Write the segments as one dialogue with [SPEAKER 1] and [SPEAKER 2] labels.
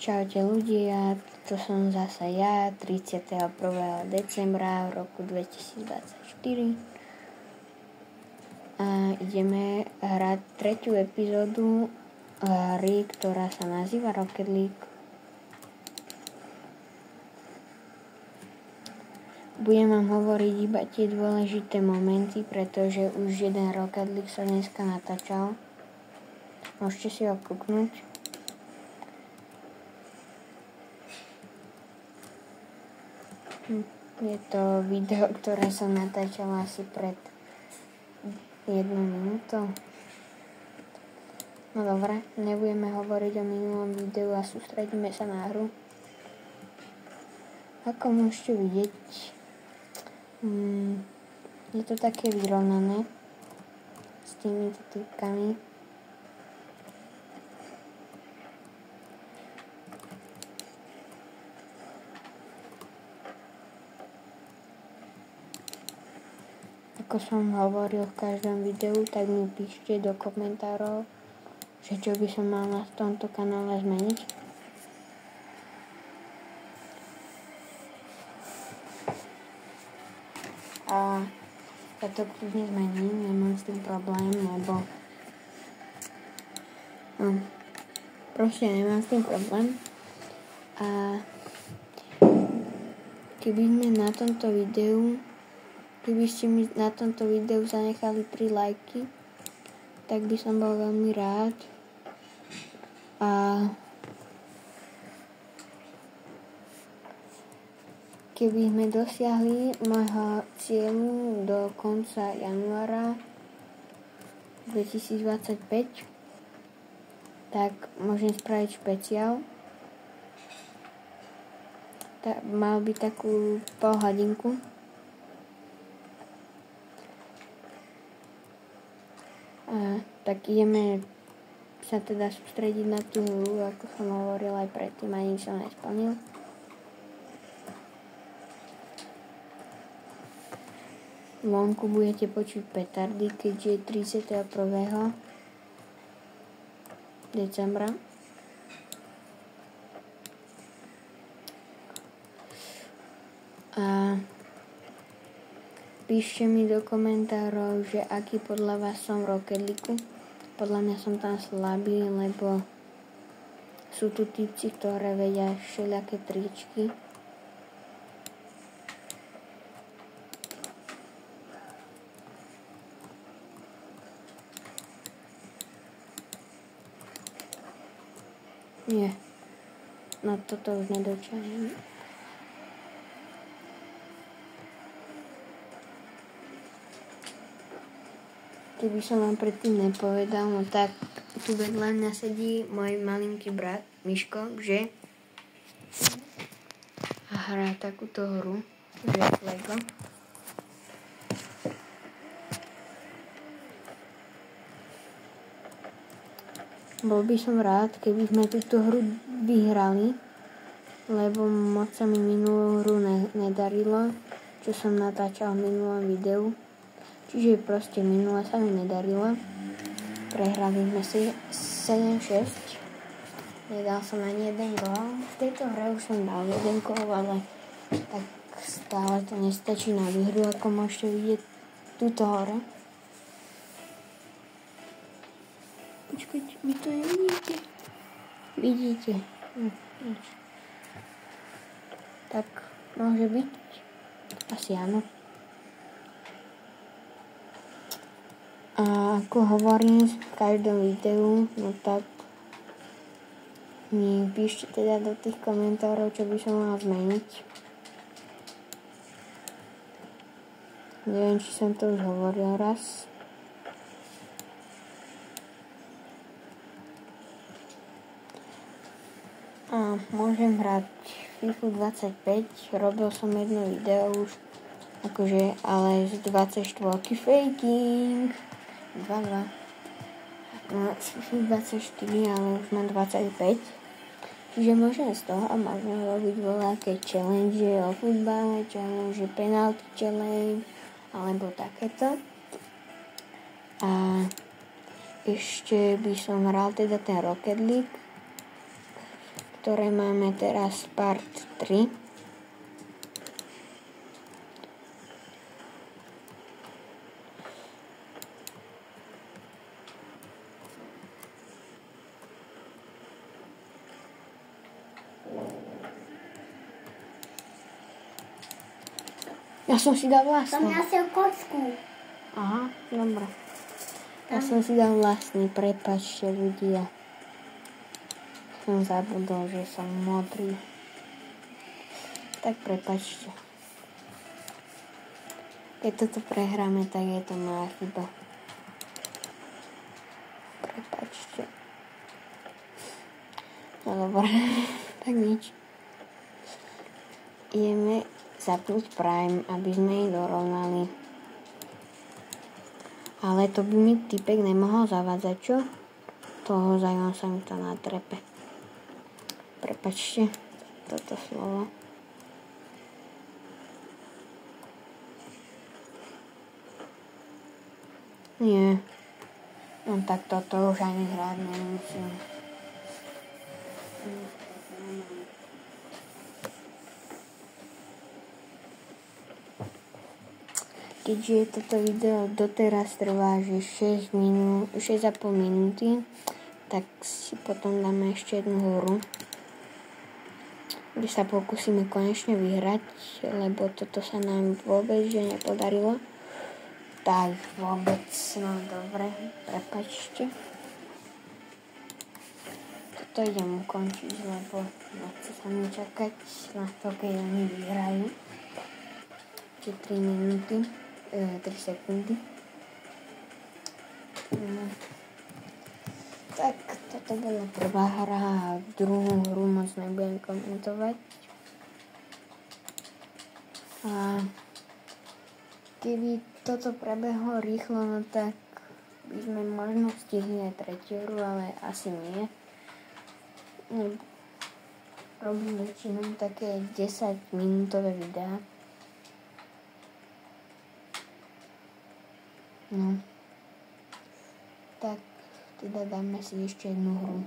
[SPEAKER 1] Čaute ľudia, to som zasa ja, 31. decembra v roku 2024 a ideme hrať tretiu epizódu hry, ktorá sa nazýva Rocket League. Budem vám hovoriť iba tie dôležité momenty, pretože už jeden Rocket League sa dneska natáčal. Môžete si ho kúknúť. Je to video, ktoré som natáčala asi pred 1 minútou. No dobre, nebudeme hovoriť o minulom videu a sústredíme sa na hru. Ako môžete vidieť, je to také vyrovnané s týmito typkami. Ako som hovoril v každom videu, tak mi píšte do komentárov, že čo by som mal na tomto kanále zmeniť. A ja to kľudne zmením, nemám s tým problém, lebo proste nemám s tým problém. A keby ste mi na tomto videu zanechali 3 lajky, tak by som bol veľmi rád. A keby sme dosiahli môjho cieľu do konca januára 2025, tak môžem spraviť špeciál. Mal by takú polhodinku. Tak ideme sa teda sústrediť na tú hru, ako som hovoril aj predtým, ani som nesplnil. Vonku budete počuť petardy, keďže je 31. decembra. A píšte mi do komentárov, že aký podľa vás som v Rocket League. Podľa mňa som tam slabý, lebo sú tu typci, ktoré vedia všelijaké tričky. Nie. No toto už nedočajem. Keby som vám predtým nepovedal, no tak tu vedľa mňa sedí môj malinký brat Miško, že hrá takúto hru, že Lego. Bol by som rád, keby sme túto hru vyhrali, lebo moc sa mi minulú hru nedarilo, čo som natáčal v minulom videu. Čiže proste minule sa mi nedarilo. Prehrali sme si 7-6. Nedal som ani jeden gól. V tejto hre už som dal jeden gól, ale tak stále to nestačí na výhru, ako môžete vidieť túto hore. Počkajte, vy to nevidíte? Vidíte? Tak môže byť. Asi áno. A ako hovorím v každom videu, no tak mi píšte teda do tých komentárov, čo by som mal zmeniť. Neviem, či som to už hovoril raz. A môžem hrať FIFA 25, robil som jedno video už, akože, ale z 24 faking. 2. No, 24, ale už mám 25. Čiže môžem z toho a môžem robiť voľaké challenge o futbale, challenge penalty challenge, alebo takéto. A ešte by som hral teda ten Rocket League. ktoré máme teraz part 3. Ja som si dal vlastný.
[SPEAKER 2] Som našiel kocku.
[SPEAKER 1] Aha, dobre. Ja som si dal vlastný, prepáčte ľudia. Som zabudol, že som modrý. Tak prepáčte. Keď toto prehráme, tak je to moja chyba. Prepáčte. No dobre, tak nič. Ideme zapnúť Prime, aby sme ich dorovnali. Ale to by mi typek nemohol zavádzať, čo? Toho zajímam sa mi to na trepe. Prepačte toto slovo. Nie. No tak toto už ani hrať nemusím. Keďže toto video doteraz trvá, že 6,5 minúty, tak si potom dáme ešte jednu hru, kde sa pokúsime konečne vyhrať, lebo toto sa nám vôbec že nepodarilo. Tak vôbec, no dobre, prepáčte. Toto idem ukončiť, lebo nechce sa mi čakať na to, keď oni vyhrajú. 3 minúty. 3 sekundy. Tak, toto bola prvá hra a druhú hru moc nebudem komentovať. A keby toto prebehlo rýchlo, no tak by sme možno stihli aj tretiu hru, ale asi nie. Robím väčšinou také 10 minútové videá. No, tak teda dáme si ešte jednu hru.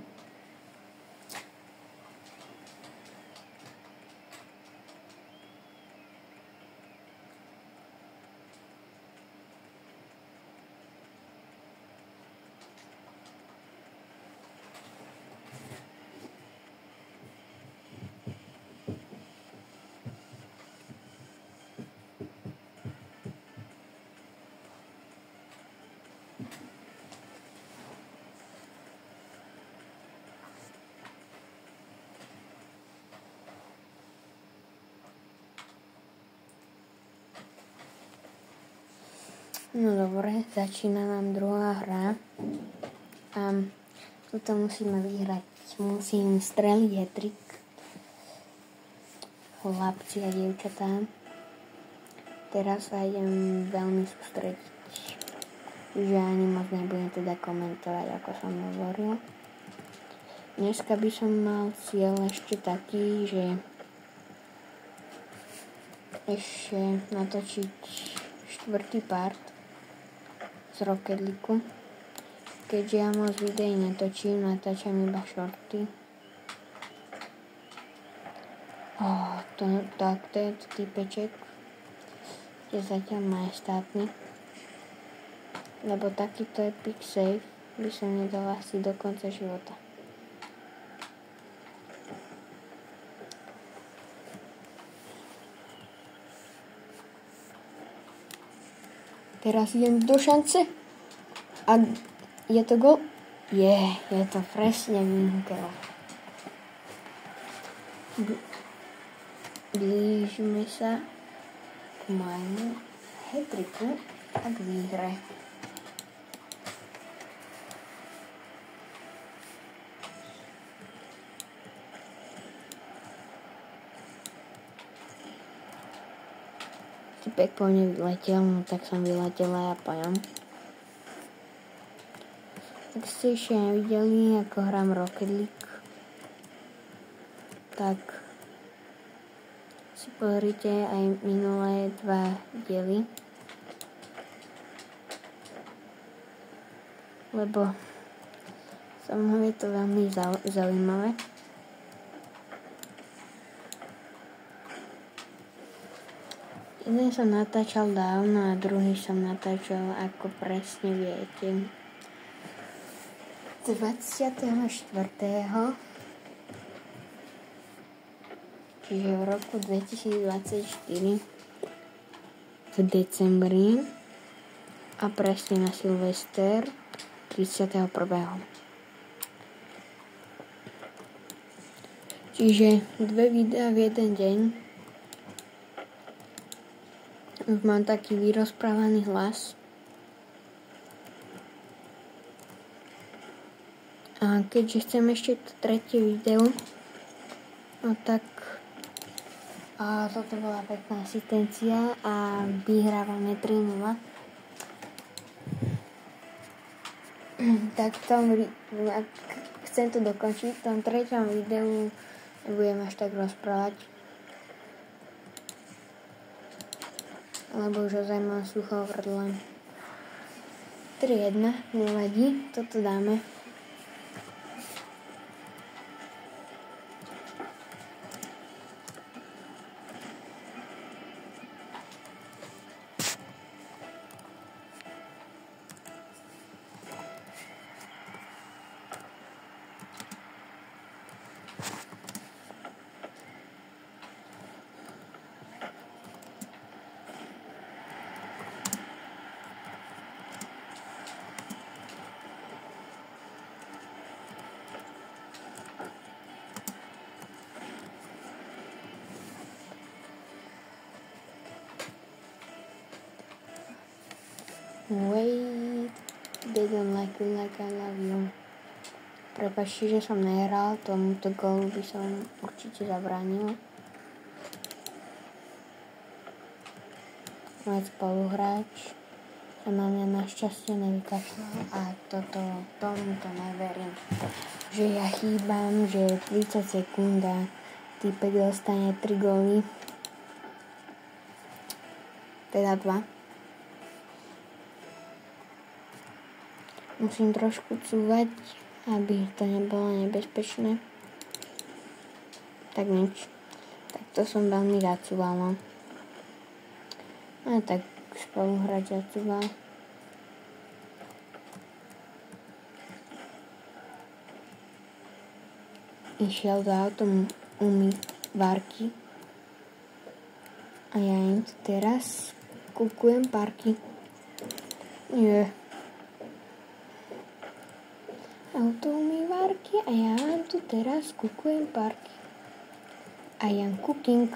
[SPEAKER 1] No dobre, začína nám druhá hra. A tuto musíme vyhrať. Musím streliť hat-trick. Chlapci a dievčatá. Teraz sa idem veľmi sústrediť. Že ani moc nebudem teda komentovať, ako som hovoril. Dneska by som mal cieľ ešte taký, že ešte natočiť 4. part z Rocket League. Keďže ja moc videí netočím, natáčam iba shorty. To je typeček. Je zatiaľ majestátny. Lebo takýto epic save by som nedal asi do konca života. Teraz idem do šance. A je to gól? Je to presne vyniklo. Blížime sa k môjmu hat-tricku a k výhre. Typek po mne vyletel, no tak som vyletel aj ja po ňom. Tak ste ešte nevideli, ako hrám Rocket League, tak si pozrite aj minulé 2 diely, lebo samozrejme je to veľmi zaujímavé. Jeden som natáčal dávno a druhý som natáčal, ako presne viete, 24. Čiže v roku 2024 v decembri a presne na Silvester 31. Čiže 2 videá v jeden deň. Už mám taký vyrozprávaný hlas. A keďže chcem ešte to tretie video, no tak a toto bola pekná asistencia a vyhrávame 3-0. Tak chcem to dokončiť. V tom treťom videu nebudem až tak rozprávať, lebo už ozaj mám sucho v hrdle. 3-1, nevadí, toto dáme. Wait, they don't like you like I love you. Prepáčte, že som nehral, tomuto gólu by som určite zabránil. Môj spoluhráč sa na mňa našťastie nevykašľal a tomuto neverím. Že ja chýbam, že 30 sekúnd a týpek dostane 3 góly. Teda 2. Musím trošku cúvať, aby to nebolo nebezpečné. Tak nič. Tak to som veľmi zacúval, no. A tak spoluhráč zacúval. Išiel do umývarky. A ja im teraz kúkujem parky. Nie. Autoumývarky a ja vám tu teraz kúkujem parky. I am cooking.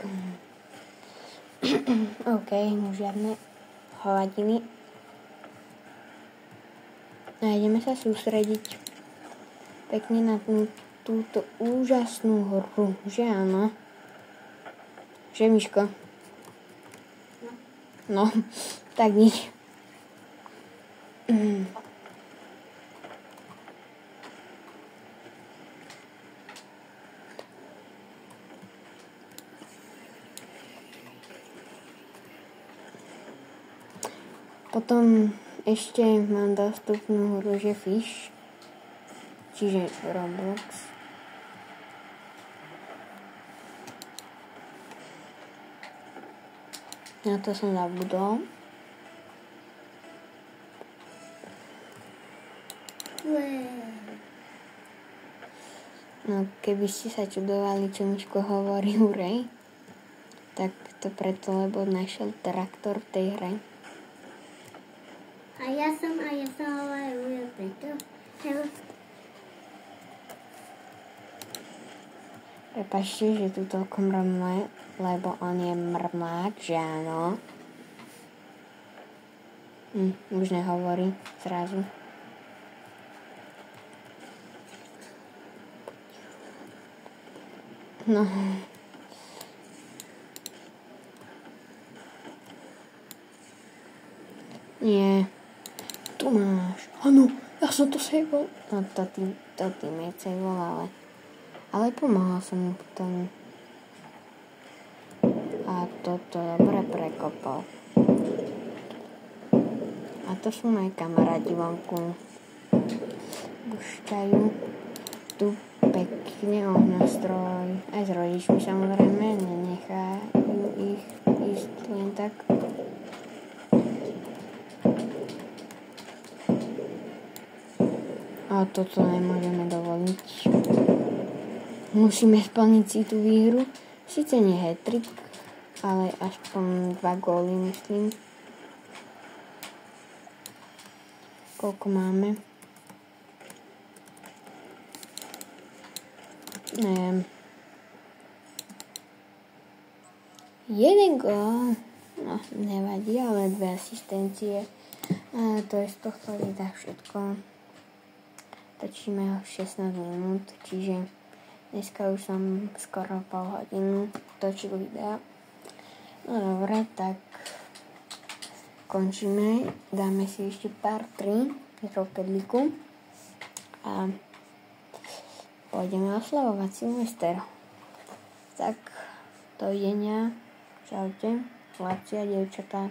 [SPEAKER 1] OK, žiadne hovadiny. A ideme sa sústrediť pekne na túto úžasnú hru, že áno? Že, Miško? No, tak nič. Potom ešte mám dostupnú hru, že Fish, čiže Roblox. Na to som zabudol. No, keby ste sa čudovali, čo Miško hovorí huraj, tak to preto, lebo našiel traktor v tej hre.
[SPEAKER 2] A ja som hovoril preto.
[SPEAKER 1] Prepáčte, že tu toľko mrmle, lebo on je mrmák, že áno. Už nehovorí zrazu. No. Nie. Tu máš. Áno, ja som to sejvol. No to ty nesejvol, ale pomohol som mu potom. A toto dobre prekopol. A to sú moji kamaráti vonku. Púšťajú tu pekne ohňostroj. Aj s rodičmi samozrejme, nenechajú ich ísť len tak. A toto nemôžeme dovoliť. Musíme splniť si tú výhru. Sice nie hat-trick, ale aspoň 2 góly, myslím. Koľko máme? Neviem. 1 gól. No, nevadí, ale 2 asistencie. A to je z tohto videa všetko. Točíme 16 minút, čiže dneska už som skoro pol hodinu točil videa. No dobre, tak končíme. Dáme si ešte pár 3 rokedlíku a pôjdeme oslavovať Silvester. Tak, dovidenia. Čaute, chlapci a dievčatá.